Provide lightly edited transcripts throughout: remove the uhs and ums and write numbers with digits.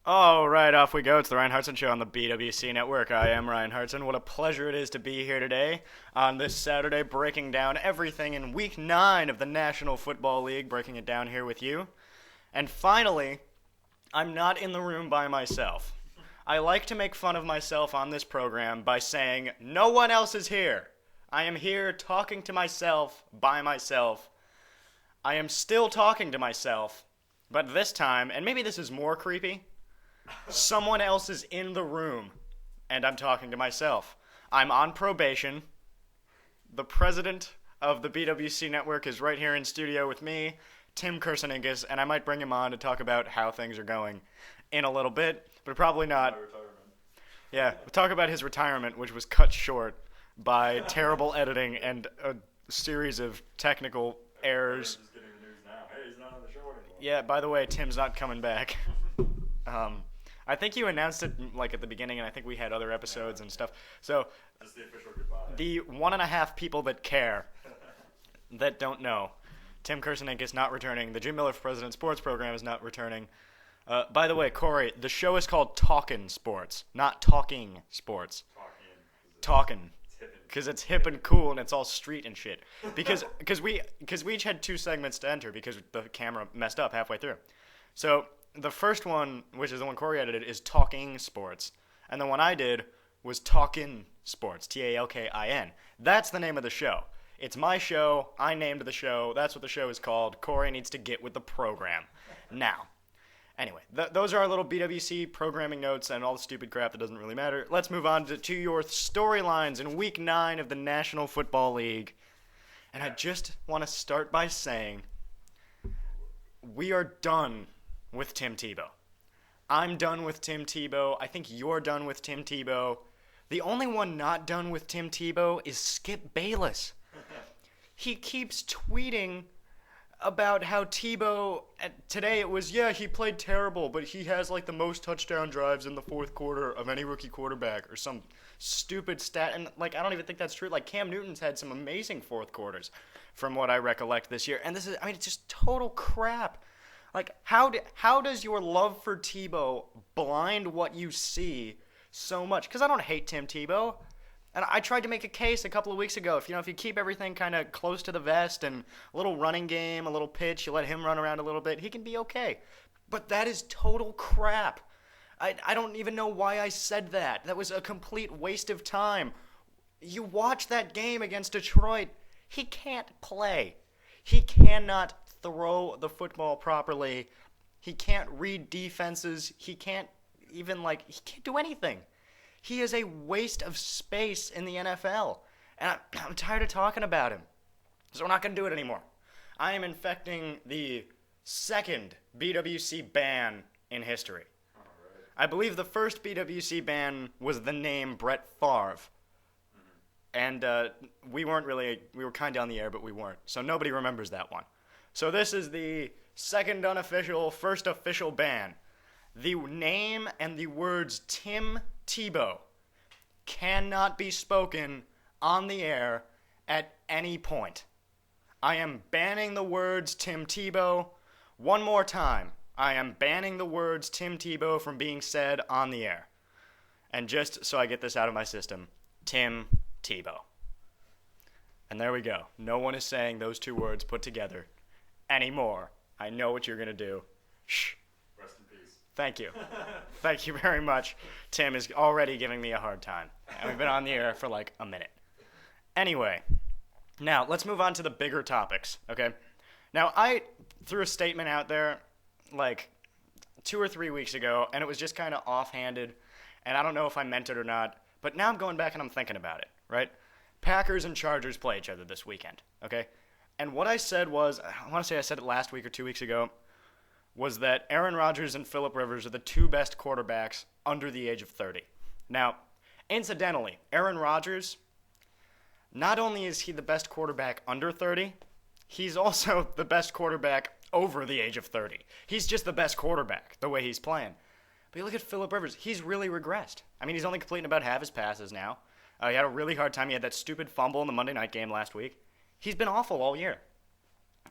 All right, off we go. It's the Ryan Hartson Show on the BWC Network. I am Ryan Hartson. What a pleasure it is to be here today on this Saturday, breaking down everything in Week 9 of the National Football League, breaking it down here with you. And finally, I'm not in the room by myself. I like to make fun of myself on this program by saying, no one else is here. I am here talking to myself by myself. I am still talking to myself, but this time, and maybe this is more creepy, someone else is in the room, and I'm talking to myself. I'm on probation. The president of the BWC Network is right here in studio with me, Tim Kerseningus, and I might bring him on to talk about how things are going in a little bit, but probably not. My retirement. Yeah, we'll talk about his retirement, which was cut short by terrible editing and a series of technical I'm errors. just getting the news now. Hey, he's not on the show anymore. Yeah, by the way, Tim's not coming back. I think you announced it like at the beginning, and I think we had other episodes and stuff. So Just the official goodbye. the 1.5 people that care, that don't know, Tim Kersenink is not returning. The Jim Miller for President Sports program is not returning. By the way, Corey, the show is called Talkin' Sports, not Talking Sports. Talkin'. Because it's hip and cool and it's all street and shit. Because we each had 2 segments to enter because the camera messed up halfway through. So the first one, which is the one Corey edited, is Talking Sports. And the one I did was Talkin' Sports, Talkin. That's the name of the show. It's my show. I named the show. That's what the show is called. Corey needs to get with the program. Now, anyway, those are our little BWC programming notes and all the stupid crap that doesn't really matter. Let's move on to your storylines in Week 9 of the National Football League. And I just want to start by saying we are done with Tim Tebow. I'm done with Tim Tebow. I think you're done with Tim Tebow. The only one not done with Tim Tebow is Skip Bayless. He keeps tweeting about how Tebow, today it was, yeah, he played terrible, but he has like the most touchdown drives in the fourth quarter of any rookie quarterback or some stupid stat. And like, I don't even think that's true. Like Cam Newton's had some amazing fourth quarters from what I recollect this year. And this is, I mean, it's just total crap. Like, how does your love for Tebow blind what you see so much? Because I don't hate Tim Tebow. And I tried to make a case a couple of weeks ago. If you keep everything kind of close to the vest and a little running game, a little pitch, you let him run around a little bit, he can be okay. But that is total crap. I don't even know why I said that. That was a complete waste of time. You watch that game against Detroit. He can't play. He cannot throw the football properly. He can't read defenses. He can't even, he can't do anything. He is a waste of space in the NFL. And I'm tired of talking about him. So we're not going to do it anymore. I am infecting the second BWC ban in history. I believe the first BWC ban was the name Brett Favre. And we were kind of on the air, but we weren't. So nobody remembers that one. So this is the second unofficial, first official ban. The name and the words Tim Tebow cannot be spoken on the air at any point. I am banning the words Tim Tebow. One more time. I am banning the words Tim Tebow from being said on the air. And just so I get this out of my system, Tim Tebow. And there we go. No one is saying those 2 words put together anymore. I know what you're going to do. Shh. Rest in peace. Thank you. Thank you very much. Tim is already giving me a hard time. And we've been on the air for like a minute. Anyway, now let's move on to the bigger topics, okay? Now, I threw a statement out there like 2 or 3 weeks ago, and it was just kind of offhanded, and I don't know if I meant it or not, but now I'm going back and I'm thinking about it, right? Packers and Chargers play each other this weekend, okay? And what I said was, I want to say I said it last week or 2 weeks ago, was that Aaron Rodgers and Phillip Rivers are the 2 best quarterbacks under the age of 30. Now, incidentally, Aaron Rodgers, not only is he the best quarterback under 30, he's also the best quarterback over the age of 30. He's just the best quarterback, the way he's playing. But you look at Phillip Rivers, he's really regressed. I mean, he's only completing about half his passes now. He had a really hard time. He had that stupid fumble in the Monday night game last week. He's been awful all year.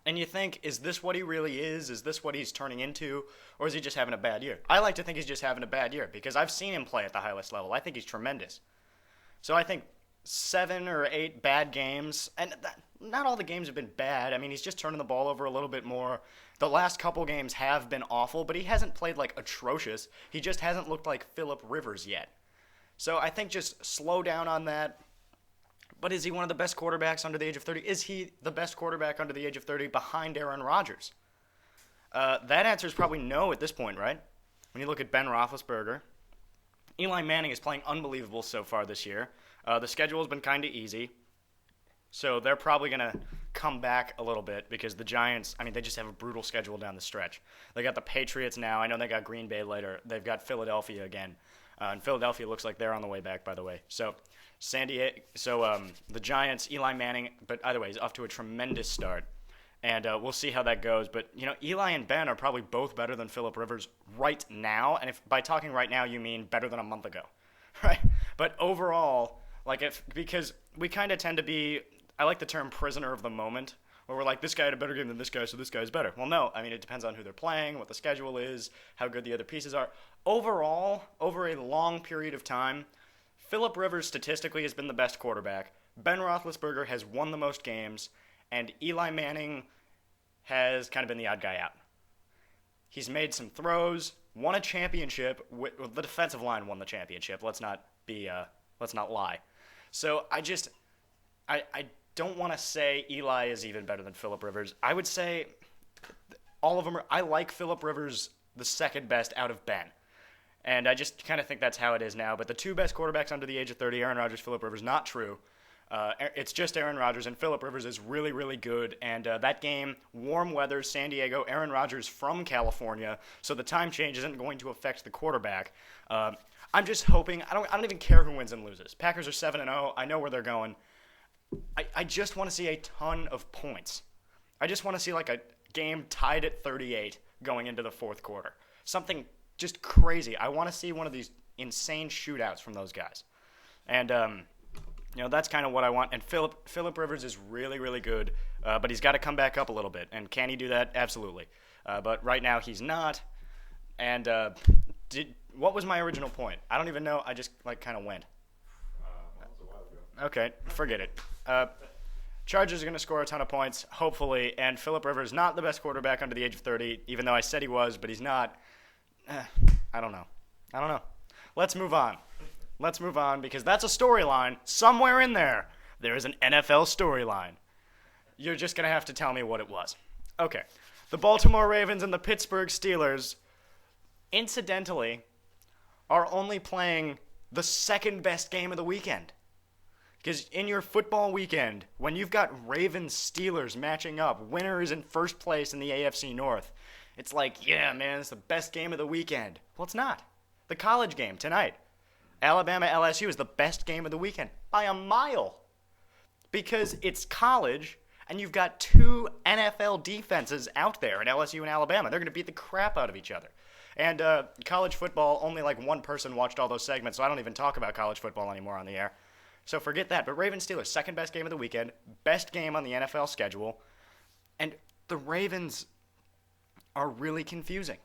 And you think, is this what he really is? Is this what he's turning into? Or is he just having a bad year? I like to think he's just having a bad year because I've seen him play at the highest level. I think he's tremendous. So I think 7 or 8 bad games, and not all the games have been bad. I mean, he's just turning the ball over a little bit more. The last couple games have been awful, but he hasn't played like atrocious. He just hasn't looked like Phillip Rivers yet. So I think just slow down on that. But is he one of the best quarterbacks under the age of 30? Is he the best quarterback under the age of 30 behind Aaron Rodgers? That answer is probably no at this point, right? When you look at Ben Roethlisberger, Eli Manning is playing unbelievable so far this year. The schedule has been kind of easy, so they're probably going to come back a little bit because the Giants, I mean, they just have a brutal schedule down the stretch. They got the Patriots now. I know they got Green Bay later. They've got Philadelphia again. And Philadelphia looks like they're on the way back, by the way. So the Giants, Eli Manning, but either way, he's off to a tremendous start. And we'll see how that goes. But, Eli and Ben are probably both better than Phillip Rivers right now. And if by talking right now you mean better than a month ago, right? But overall, because we kind of tend to be, I like the term prisoner of the moment, where we're like, this guy had a better game than this guy, so this guy's better. Well, no. I mean, it depends on who they're playing, what the schedule is, how good the other pieces are. Overall, over a long period of time, Phillip Rivers statistically has been the best quarterback. Ben Roethlisberger has won the most games, and Eli Manning has kind of been the odd guy out. He's made some throws, won a championship. The defensive line won the championship. Let's not lie. So I don't want to say Eli is even better than Phillip Rivers. I would say all of them I like Phillip Rivers the second best out of Ben. And I just kind of think that's how it is now. But the two best quarterbacks under the age of 30, Aaron Rodgers, Phillip Rivers, not true. It's just Aaron Rodgers, and Phillip Rivers is really, really good. And that game, warm weather, San Diego, Aaron Rodgers from California, so the time change isn't going to affect the quarterback. I'm just hoping. I don't even care who wins and loses. Packers are 7-0. I know where they're going. I just want to see a ton of points. I just want to see like a game tied at 38 going into the fourth quarter. Something just crazy. I want to see one of these insane shootouts from those guys. And, that's kind of what I want. And Phillip Rivers is really, really good, but he's got to come back up a little bit. And can he do that? Absolutely. But right now he's not. And what was my original point? I don't even know. I just kind of went. That was a while ago. Okay, forget it. Chargers are going to score a ton of points, hopefully. And Phillip Rivers not the best quarterback under the age of 30, even though I said he was, but he's not. I don't know. Let's move on because that's a storyline. Somewhere in there is an NFL storyline. You're just going to have to tell me what it was. Okay. The Baltimore Ravens and the Pittsburgh Steelers, incidentally, are only playing the second best game of the weekend. Because in your football weekend, when you've got Ravens-Steelers matching up, winner is in first place in the AFC North, it's like, yeah, man, it's the best game of the weekend. Well, it's not. The college game tonight, Alabama-LSU, is the best game of the weekend by a mile. Because it's college, and you've got two NFL defenses out there in LSU and Alabama. They're going to beat the crap out of each other. And college football, only like one person watched all those segments, so I don't even talk about college football anymore on the air. So forget that. But Ravens-Steelers, second best game of the weekend, best game on the NFL schedule. And the Ravens are really confusing.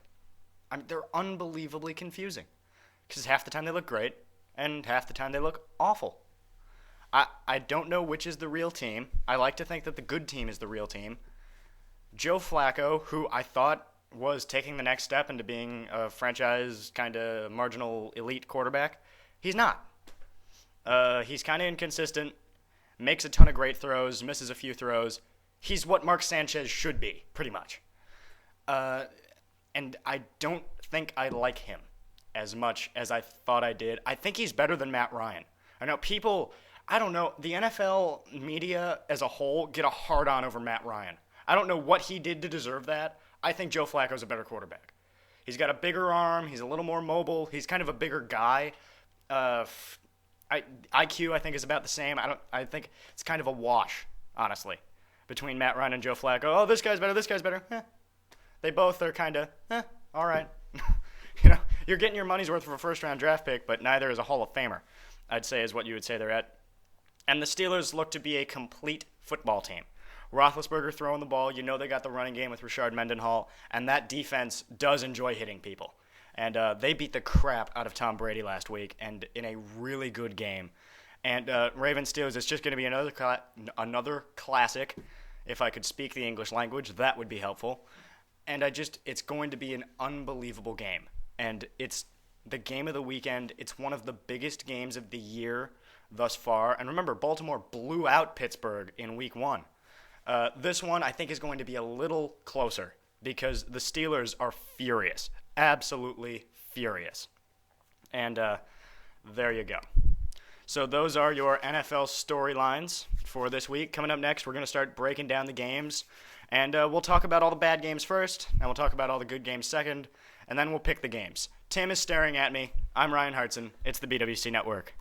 I mean, they're unbelievably confusing. Because half the time they look great, and half the time they look awful. I don't know which is the real team. I like to think that the good team is the real team. Joe Flacco, who I thought was taking the next step into being a franchise kind of marginal elite quarterback, he's not. He's kind of inconsistent, makes a ton of great throws, misses a few throws. He's what Mark Sanchez should be, pretty much. And I don't think I like him as much as I thought I did. I think he's better than Matt Ryan. I know the NFL media as a whole get a hard-on over Matt Ryan. I don't know what he did to deserve that. I think Joe Flacco's a better quarterback. He's got a bigger arm. He's a little more mobile. He's kind of a bigger guy. IQ, I think, is about the same. I think it's kind of a wash, honestly, between Matt Ryan and Joe Flacco. Oh, this guy's better. They both are kind of, all right. You're getting your money's worth for a first-round draft pick, but neither is a Hall of Famer, I'd say, is what you would say they're at. And the Steelers look to be a complete football team. Roethlisberger throwing the ball. You know they got the running game with Rashard Mendenhall, and that defense does enjoy hitting people. And they beat the crap out of Tom Brady last week, and in a really good game. And Ravens Steelers, it's just going to be another classic. If I could speak the English language, that would be helpful. And it's going to be an unbelievable game. And it's the game of the weekend. It's one of the biggest games of the year thus far. And remember, Baltimore blew out Pittsburgh in week 1. This one, I think, is going to be a little closer because the Steelers are furious. Absolutely furious. And there you go. So those are your NFL storylines for this week. Coming up next, we're going to start breaking down the games. And we'll talk about all the bad games first, and we'll talk about all the good games second, and then we'll pick the games. Tim is staring at me. I'm Ryan Hartson. It's the BWC Network.